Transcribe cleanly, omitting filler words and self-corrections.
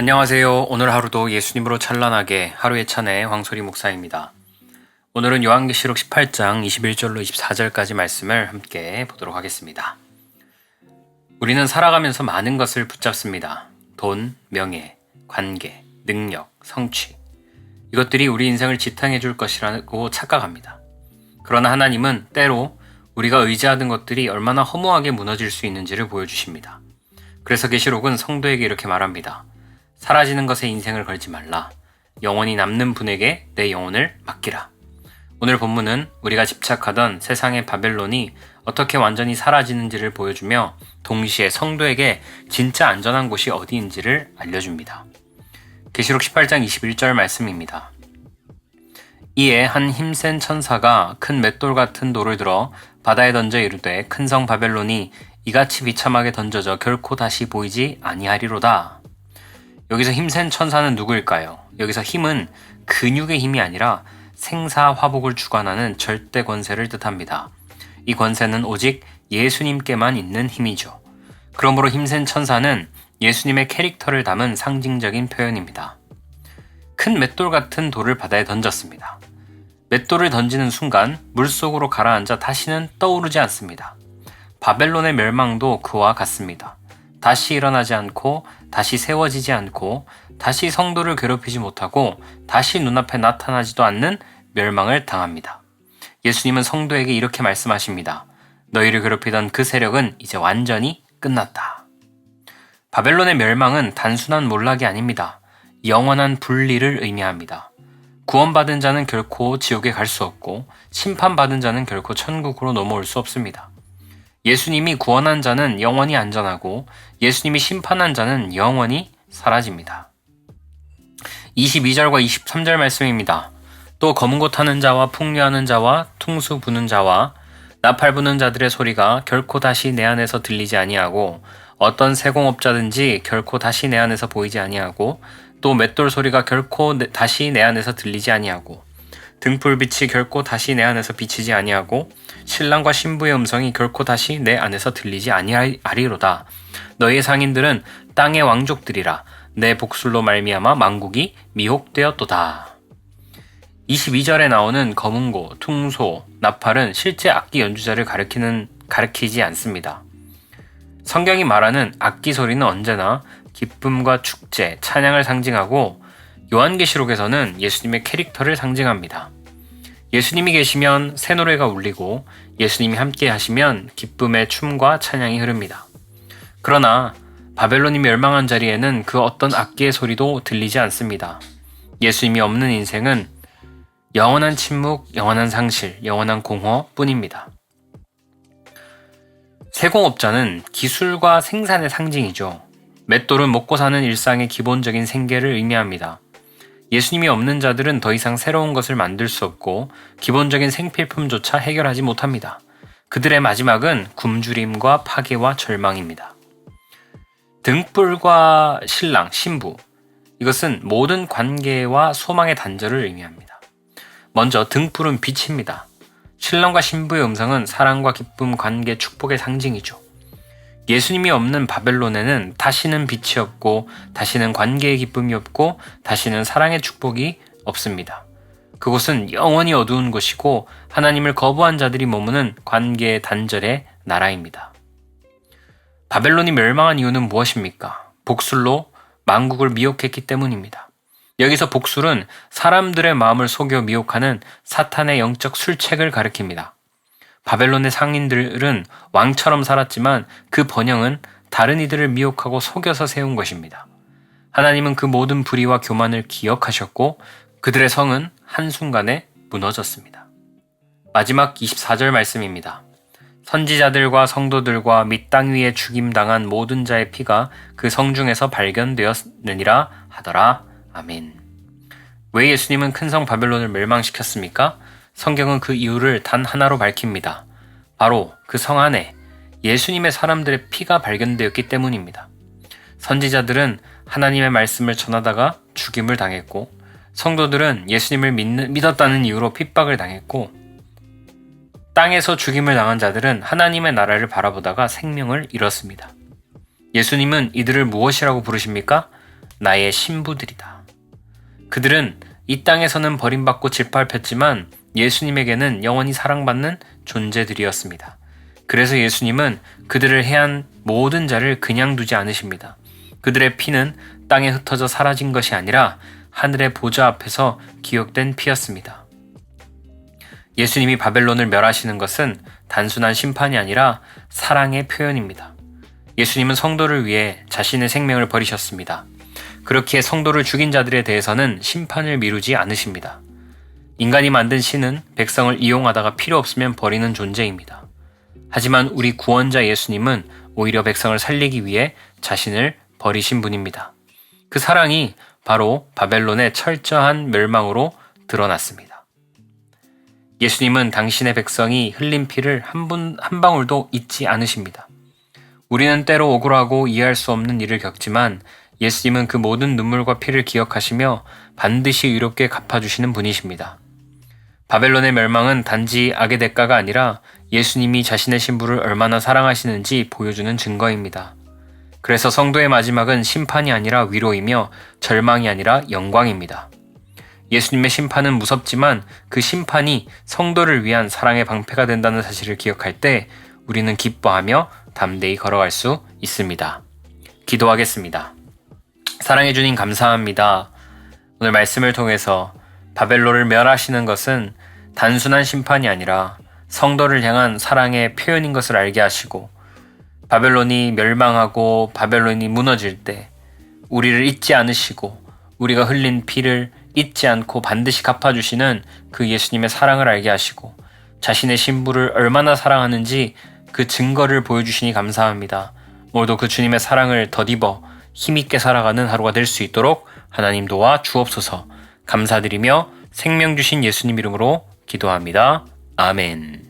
안녕하세요. 오늘 하루도 예수님으로 찬란하게 하루의 찬의 황소리 목사입니다. 오늘은 요한계시록 18장 21절로 24절까지 말씀을 함께 보도록 하겠습니다. 우리는 살아가면서 많은 것을 붙잡습니다. 돈, 명예, 관계, 능력, 성취. 이것들이 우리 인생을 지탱해 줄 것이라고 착각합니다. 그러나 하나님은 때로 우리가 의지하던 것들이 얼마나 허무하게 무너질 수 있는지를 보여주십니다. 그래서 계시록은 성도에게 이렇게 말합니다. 사라지는 것에 인생을 걸지 말라. 영원히 남는 분에게 내 영혼을 맡기라. 오늘 본문은 우리가 집착하던 세상의 바벨론이 어떻게 완전히 사라지는지를 보여주며 동시에 성도에게 진짜 안전한 곳이 어디인지를 알려줍니다. 계시록 18장 21절 말씀입니다. 이에 한 힘센 천사가 큰 맷돌 같은 돌을 들어 바다에 던져 이르되 큰 성 바벨론이 이같이 비참하게 던져져 결코 다시 보이지 아니하리로다. 여기서 힘센 천사는 누구일까요? 여기서 힘은 근육의 힘이 아니라 생사화복을 주관하는 절대 권세를 뜻합니다. 이 권세는 오직 예수님께만 있는 힘이죠. 그러므로 힘센 천사는 예수님의 캐릭터를 담은 상징적인 표현입니다. 큰 맷돌 같은 돌을 바다에 던졌습니다. 맷돌을 던지는 순간 물속으로 가라앉아 다시는 떠오르지 않습니다. 바벨론의 멸망도 그와 같습니다. 다시 일어나지 않고 다시 세워지지 않고 다시 성도를 괴롭히지 못하고 다시 눈앞에 나타나지도 않는 멸망을 당합니다. 예수님은 성도에게 이렇게 말씀하십니다. 너희를 괴롭히던 그 세력은 이제 완전히 끝났다. 바벨론의 멸망은 단순한 몰락이 아닙니다. 영원한 분리를 의미합니다. 구원받은 자는 결코 지옥에 갈 수 없고 심판받은 자는 결코 천국으로 넘어올 수 없습니다. 예수님이 구원한 자는 영원히 안전하고 예수님이 심판한 자는 영원히 사라집니다. 22절과 23절 말씀입니다. 또 검은 곳 타는 자와 풍류하는 자와 퉁수 부는 자와 나팔 부는 자들의 소리가 결코 다시 내 안에서 들리지 아니하고 어떤 세공업자든지 결코 다시 내 안에서 보이지 아니하고 또 맷돌 소리가 결코 다시 내 안에서 들리지 아니하고 등불빛이 결코 다시 내 안에서 비치지 아니하고 신랑과 신부의 음성이 결코 다시 내 안에서 들리지 아니하리로다. 너희의 상인들은 땅의 왕족들이라. 내 복술로 말미암아 만국이 미혹되었도다. 22절에 나오는 검은고, 퉁소, 나팔은 실제 악기 연주자를 가리키지 않습니다. 성경이 말하는 악기 소리는 언제나 기쁨과 축제, 찬양을 상징하고 요한계시록에서는 예수님의 캐릭터를 상징합니다. 예수님이 계시면 새 노래가 울리고 예수님이 함께 하시면 기쁨의 춤과 찬양이 흐릅니다. 그러나 바벨론이 멸망한 자리에는 그 어떤 악기의 소리도 들리지 않습니다. 예수님이 없는 인생은 영원한 침묵, 영원한 상실, 영원한 공허뿐입니다. 세공업자는 기술과 생산의 상징이죠. 맷돌은 먹고 사는 일상의 기본적인 생계를 의미합니다. 예수님이 없는 자들은 더 이상 새로운 것을 만들 수 없고 기본적인 생필품조차 해결하지 못합니다. 그들의 마지막은 굶주림과 파괴와 절망입니다. 등불과 신랑, 신부. 이것은 모든 관계와 소망의 단절을 의미합니다. 먼저 등불은 빛입니다. 신랑과 신부의 음성은 사랑과 기쁨, 관계, 축복의 상징이죠. 예수님이 없는 바벨론에는 다시는 빛이 없고 다시는 관계의 기쁨이 없고 다시는 사랑의 축복이 없습니다. 그곳은 영원히 어두운 곳이고 하나님을 거부한 자들이 머무는 관계의 단절의 나라입니다. 바벨론이 멸망한 이유는 무엇입니까? 복술로 만국을 미혹했기 때문입니다. 여기서 복술은 사람들의 마음을 속여 미혹하는 사탄의 영적 술책을 가리킵니다. 바벨론의 상인들은 왕처럼 살았지만 그 번영은 다른 이들을 미혹하고 속여서 세운 것입니다. 하나님은 그 모든 불의와 교만을 기억하셨고 그들의 성은 한순간에 무너졌습니다. 마지막 24절 말씀입니다. 선지자들과 성도들과 및 땅 위에 죽임당한 모든 자의 피가 그 성 중에서 발견되었느니라 하더라. 아멘. 왜 예수님은 큰 성 바벨론을 멸망시켰습니까? 성경은 그 이유를 단 하나로 밝힙니다. 바로 그 성 안에 예수님의 사람들의 피가 발견되었기 때문입니다. 선지자들은 하나님의 말씀을 전하다가 죽임을 당했고 성도들은 예수님을 믿었다는 이유로 핍박을 당했고 땅에서 죽임을 당한 자들은 하나님의 나라를 바라보다가 생명을 잃었습니다. 예수님은 이들을 무엇이라고 부르십니까? 나의 신부들이다. 그들은 이 땅에서는 버림받고 짓밟혔지만 예수님에게는 영원히 사랑받는 존재들이었습니다. 그래서 예수님은 그들을 해한 모든 자를 그냥 두지 않으십니다. 그들의 피는 땅에 흩어져 사라진 것이 아니라 하늘의 보좌 앞에서 기억된 피였습니다. 예수님이 바벨론을 멸하시는 것은 단순한 심판이 아니라 사랑의 표현입니다. 예수님은 성도를 위해 자신의 생명을 버리셨습니다. 그렇기에 성도를 죽인 자들에 대해서는 심판을 미루지 않으십니다. 인간이 만든 신은 백성을 이용하다가 필요 없으면 버리는 존재입니다. 하지만 우리 구원자 예수님은 오히려 백성을 살리기 위해 자신을 버리신 분입니다. 그 사랑이 바로 바벨론의 철저한 멸망으로 드러났습니다. 예수님은 당신의 백성이 흘린 피를 한 방울도 잊지 않으십니다. 우리는 때로 억울하고 이해할 수 없는 일을 겪지만 예수님은 그 모든 눈물과 피를 기억하시며 반드시 의롭게 갚아주시는 분이십니다. 바벨론의 멸망은 단지 악의 대가가 아니라 예수님이 자신의 신부를 얼마나 사랑하시는지 보여주는 증거입니다. 그래서 성도의 마지막은 심판이 아니라 위로이며 절망이 아니라 영광입니다. 예수님의 심판은 무섭지만 그 심판이 성도를 위한 사랑의 방패가 된다는 사실을 기억할 때 우리는 기뻐하며 담대히 걸어갈 수 있습니다. 기도하겠습니다. 사랑해 주님 감사합니다. 오늘 말씀을 통해서 바벨론을 멸하시는 것은 단순한 심판이 아니라 성도를 향한 사랑의 표현인 것을 알게 하시고 바벨론이 멸망하고 바벨론이 무너질 때 우리를 잊지 않으시고 우리가 흘린 피를 잊지 않고 반드시 갚아주시는 그 예수님의 사랑을 알게 하시고 자신의 신부를 얼마나 사랑하는지 그 증거를 보여주시니 감사합니다. 오늘도 그 주님의 사랑을 덧입어 힘있게 살아가는 하루가 될 수 있도록 하나님 도와 주옵소서. 감사드리며 생명 주신 예수님 이름으로 기도합니다. 아멘.